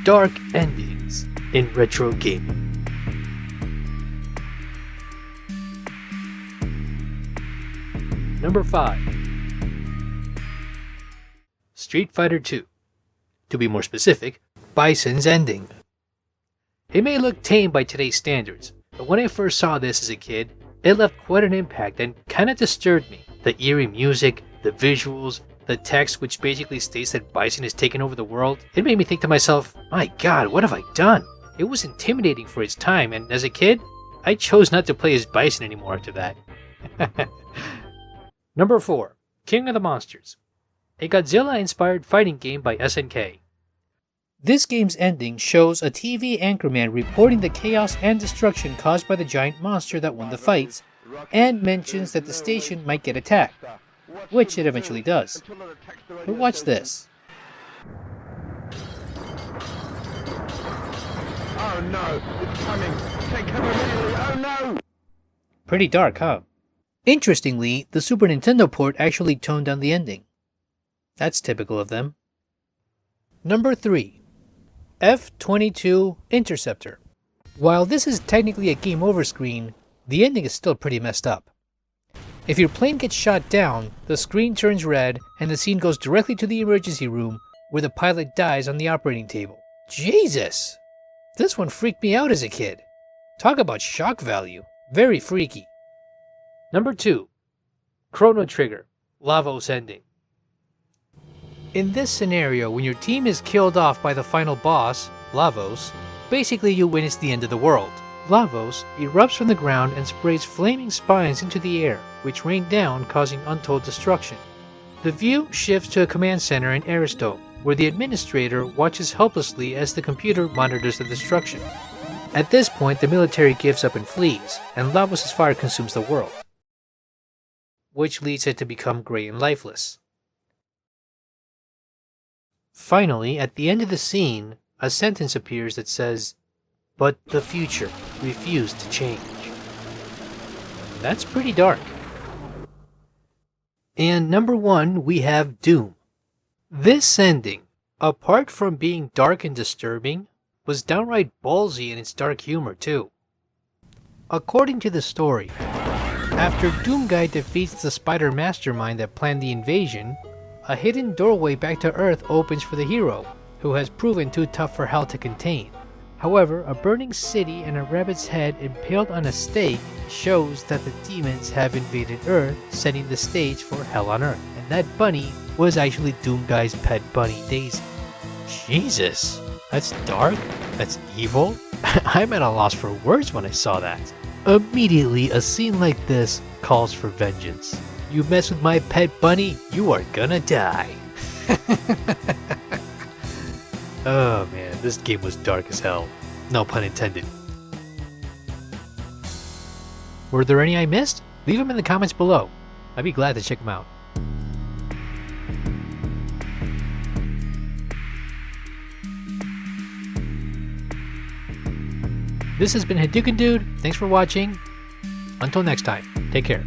dark endings in retro gaming. Number 5. Street Fighter 2. To be more specific, Bison's ending. It may look tame by today's standards, but when I first saw this as a kid, it left quite an impact and kinda disturbed me. The eerie music, the visuals, the text which basically states that Bison has taken over the world, it made me think to myself, my god, what have I done? It was intimidating for its time, and as a kid, I chose not to play as Bison anymore after that. Number 4. King of the Monsters. A Godzilla-inspired fighting game by SNK. This game's ending shows a TV anchorman reporting the chaos and destruction caused by the giant monster that won the fights, and mentions that the station might get attacked, which it eventually does. But watch this. Oh no, it's coming! Take cover immediately! Oh no! Pretty dark, huh? Interestingly, the Super Nintendo port actually toned down the ending. That's typical of them. Number 3. F-22 Interceptor. While this is technically a game over screen, the ending is still pretty messed up. If your plane gets shot down, the screen turns red and the scene goes directly to the emergency room where the pilot dies on the operating table. Jesus! This one freaked me out as a kid. Talk about shock value. Very freaky. Number 2. Chrono Trigger, Lavos ending. In this scenario, when your team is killed off by the final boss, Lavos, basically you win it's the end of the world. Lavos erupts from the ground and sprays flaming spines into the air, which rain down, causing untold destruction. The view shifts to a command center in Aristome, where the administrator watches helplessly as the computer monitors the destruction. At this point, the military gives up and flees, and Lavos' fire consumes the world, which leads it to become gray and lifeless. Finally, at the end of the scene, a sentence appears that says, "But the future refused to change." That's pretty dark. And number 1, we have Doom. This ending, apart from being dark and disturbing, was downright ballsy in its dark humor too. According to the story, after Doomguy defeats the spider mastermind that planned the invasion, a hidden doorway back to Earth opens for the hero, who has proven too tough for Hell to contain. However, a burning city and a rabbit's head impaled on a stake shows that the demons have invaded Earth, setting the stage for Hell on Earth. And that bunny was actually Doomguy's pet bunny, Daisy. Jesus, that's dark? That's evil? I'm at a loss for words when I saw that. Immediately, a scene like this calls for vengeance. You mess with my pet bunny, you are gonna die. Oh man, this game was dark as hell. No pun intended. Were there any I missed? Leave them in the comments below. I'd be glad to check them out. This has been Hadouken Dude. Thanks for watching. Until next time, take care.